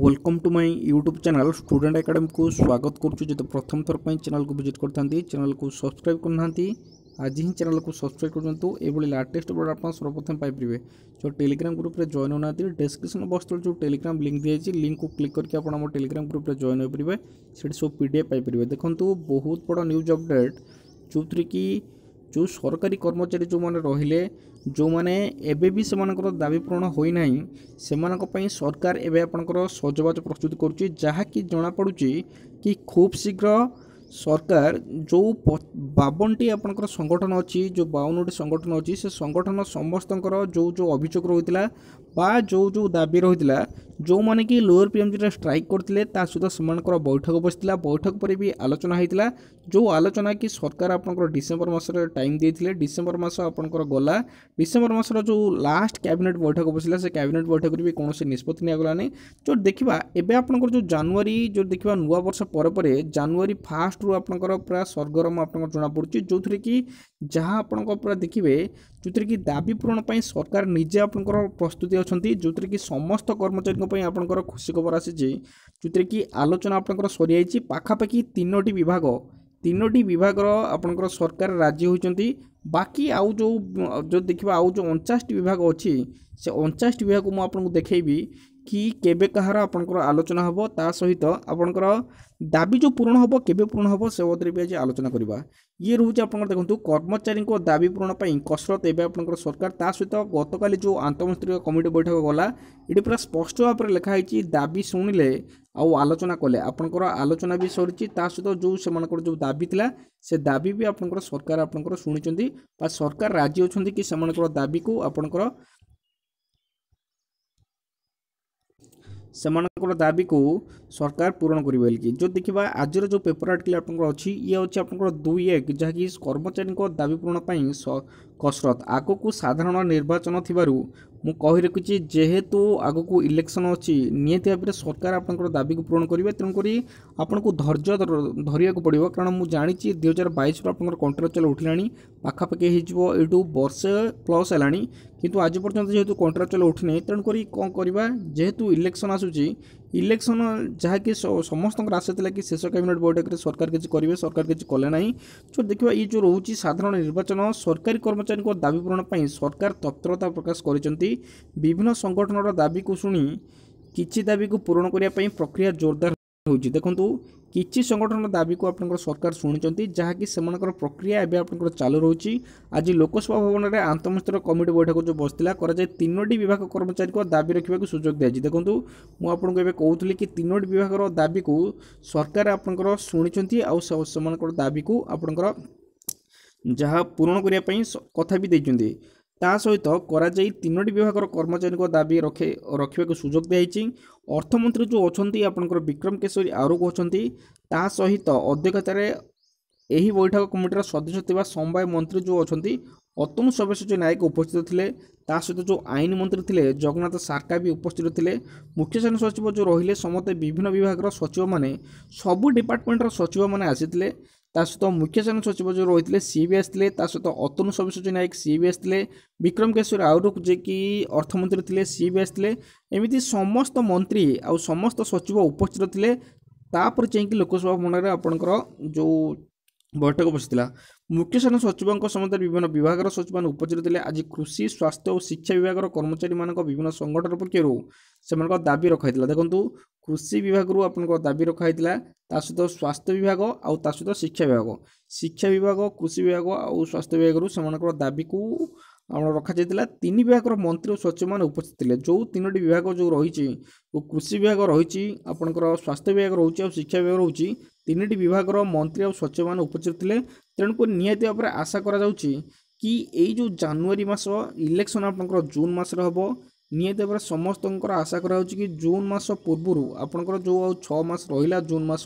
Welcome to my YouTube channel Student Academy को स्वागत करुछु। जो प्रथम थर पर चैनल को विजिट करता चैनल को सब्सक्राइब करना आज ही चैनल को सब्सक्राइब करूँ। ये लाटेस्ट अपडेट आप सर्वप्रथम पाइपर। जो टेलीग्राम ग्रुप रे जॉइन होना डिस्क्रिप्शन बॉक्स जो टेलीग्राम लिंक दिखाई लिंक को क्लिक करके आप टेलीग्राम ग्रुप रे जॉइन हो पारे। सब पीडीएफ पाइपर। देखो बहुत बड़ा न्यूज अपडेट जो थी कि जो सरकारी कर्मचारी जो मैंने रहिले जो मैंने एबे भी सेमानकर दाबी पूरण होना से सरकार एवं आपंकर सजबाज प्रस्तुत करुच्ची जहाँकि जनापड़ी कि खूब शीघ्र सरकार जो 52टी आपंकर संगठन अच्छी जो 52टी संगठन अच्छी से संगठन समस्त जो जो अभियोग रही बा जो जो दाबी रही जो मैंने कि लोअर पीएमजी स्ट्राइक करते सहित से बैठक बसला बैठक पर भी आलोचना होता जो आलोचना कि सरकार आपंकर डिसेम्बर मसरे टाइम देते डिसेम्बर मस आपंकर गला डिसेम्बर मसर जो लास्ट कैबिनेट बैठक बसला से कैबिनेट बैठक भी कौन से निष्पत्ति निगलानी। जो देखा एवं आपंकर जो जनवरी जो देखा नुआ वर्ष पर जनवरी 1 रु आपंकर पूरा सरगरम आप जनापड़ी जो थी कि जहाँ आप पूरा देखिए जो थी कि दाबी पूरण पर सरकार निजे आपंकर प्रस्तुति अच्छा जो थी कि समस्त कर्मचारी आपंकर खुशी खबर आसी जो थी कि आलोचना आपंकर सरी पाखापाखि 3टी विभाग आपंकर सरकार राजी होती। बाकी आउ जो देखा आउ जो 49टी विभाग अच्छी से 49टी विभाग को आपको देखी कि केबे कहार आपंकर आलोचना हम ता सहित आपंकर दाबी जो पूरण हम केबे पूरण हम से बदले भी आज आलोचना करवा। ये रोचे आप देखो कर्मचारी दाबी पूरण पर कसरत एवं आपंकर सरकार ता सहित गतकाली जो आंतमंत्रिक कमिटी बैठक गला ये पूरा स्पष्ट भाव में लिखाई दाबी शुणिले आउ आलोचना कले आपंकर आलोचना भी सरी सहित जो से जो दाबी थिला से दाबी भी आपंकर सरकार आपंकर शुणी सरकार राजी अच्छा कि से दाबी को आपंकर सेमानकर दाबी को सरकार पूरण करेंगे। जो देखा आज जो पेपर आर्टिकल आपंकर अच्छी ये अच्छे आपंकर 2-1 जहाँकि कर्मचारी दाबी पूरण पर कसरत आग को साधारण निर्वाचन थिबारु मु कहि रखुची जेहेतु आग को इलेक्शन अच्छी निहत भाव में सरकार आपंकर दाबी को पूरण करेंगे। तेणुक आपन को धैर्य धरिया पड़ो कारण मुझे जानी 2022 आपंकर कंट्राक्चुअल उठिला पाखापाखि हो वर्षे प्लस है किंतु आज पर्यंत जेहेतु कंट्राक्चुअल उठिना तेणुक कौन करवा जेहेतु इलेक्शन आसूची इलेक्शन जहाँकि समस्त आशा था कि शेष कैबिनेट बैठक में सरकार किसी करेंगे सरकार किसी कले ना। जो देखा ये जो रोचे साधारण निर्वाचन सरकारी कर्मचारी दाबी पूरण पर सरकार तत्परता प्रकाश कर विभिन्न संगठन दाबी को शुणी किसी दाबी को पूरण करने प्रक्रिया जोरदार होची। देखंतु किछि संगठन दाबी को आपनकर सरकार शुणुचंती जहाँकि सेमानकर प्रक्रिया एवं आपनकर चालू रोची। आज लोकसभा भवन में आंतमंत्रिक कमिटी बैठक जो बसला कराए 3टी विभाग कर्मचारी को दाबी रखा सुजोग दिया। देखो मुझे कहूली कि 3टी विभाग दाबी को सरकार आपनकर शुणुचंती आउ सेमानकर दाबी को आपनकर जहाँ पूरण करने कथा भी देइचंती ता सहित कराई 3टी विभाग कर्मचारी को दाबी रखा सुजोग दिखाई। अर्थमंत्री जो अच्छा आपंकर विक्रम केशरी आरुख अच्छा सहित अध्यक्षतार यही बैठक कमिटर सदस्य थिबा समवाय मंत्री जो अच्छा अतनु सब्यसाची नायक उपस्थित थे सहित जो आईन मंत्री थे जगन्नाथ सारका भी उपस्थित थे। मुख्य शासन सचिव जो रहिले समस्त विभिन्न विभाग सचिव मैंने सबू डिपार्टमेंटर सचिव मैंने आसी सहित मुख्य शासन सचिव जो रही है सी भी आसते सहित अतनु सब्यसाची नायक सी भी आसते विक्रम केशरी आरुख जे कि अर्थमंत्री थे सी भी आसते एमती समस्त मंत्री आ समस्त सचिव उपस्थित थे। तापर चाहिए लोकसभा भवन में आपंकर जो बैठक बसला मुख्य शासन सचिव समेत विभिन्न विभाग सचिव मैंने उपस्थित थे। आज कृषि स्वास्थ्य और शिक्षा विभाग कर्मचारी मान विभिन्न संगठन पक्ष से दाबी रखाई। देखो कृषि विभाग आप दाबी रखाई सहित स्वास्थ्य विभाग आउ सहित शिक्षा विभाग कृषि विभाग और स्वास्थ्य विभाग से दाबी को रखा जाता 3 विभाग मंत्री और सचिव मैंने उपस्थित थे। जो 3टी विभाग जो रही कृषि विभाग रही आपंकर स्वास्थ्य विभाग रोचे और शिक्षा विभाग रोचे 3टी विभाग मंत्री और सचिव मैंने उपस्थित थे। तेणुक निहत भाव में आशा करा कि यही जो जनवरी मास इलेक्शन आपंकर जून मसरे हम निहत भाव में समस्त आशा करा कि जून मास पूर्व आपंकर जो 6 मास रहा जून मास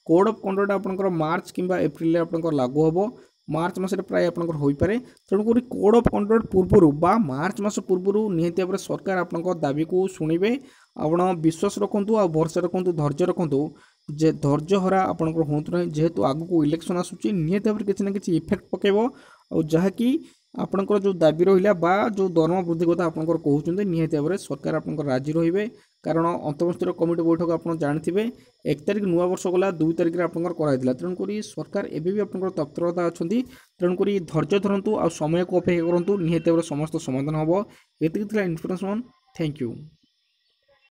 कोड ऑफ कंडक्ट आपंकर मार्च किंबा एप्रिल आपंकर लागू हम मार्च मसरे प्राय आपंकर हो पारे। तेणुक कोड ऑफ कंडक्ट पूर्व बा मार्च मास पूर्व निहत भाव में सरकार आपंकर दाबी को शुणवे। आपण विश्वास रखु आ भरोसा रखु धैर्य रखु जे धैर्य हरा आपंकर हूँ ना जेहेतु आगू को इलेक्शन आसूची निहत भाव में किसी ना किसी इफेक्ट पकेब और जहाँकि ଆପଣଙ୍କର ଯେଉଁ ଦାବି ରହିଲା ବା ଯେଉଁ ଦରମା ବୃଦ୍ଧି କଥା ଆପଣଙ୍କର କହୁଛନ୍ତି ନିହାତି ଭାବରେ ସରକାର ଆପଣଙ୍କର ରାଜି ରହିବେ, କାରଣ ଅନ୍ତଃମସ୍ତିର କମିଟି ବୈଠକ ଆପଣ ଜାଣିଥିବେ 1 ତାରିଖ ନୂଆ ବର୍ଷ ଗଲା 2 ତାରିଖରେ ଆପଣଙ୍କର କରାଯାଇଥିଲା। ତେଣୁକରି ସରକାର ଏବେ ବି ଆପଣଙ୍କର ତତ୍ପରତା ଅଛନ୍ତି। ତେଣୁକରି ଧୈର୍ଯ୍ୟ ଧରନ୍ତୁ ଆଉ ସମୟକୁ ଅପେକ୍ଷା କରନ୍ତୁ, ନିହାତି ଭାବରେ ସମସ୍ତ ସମାଧାନ ହେବ। ଏତିକି ଥିଲା ଇନଫର୍ମେସନ୍। Thank you.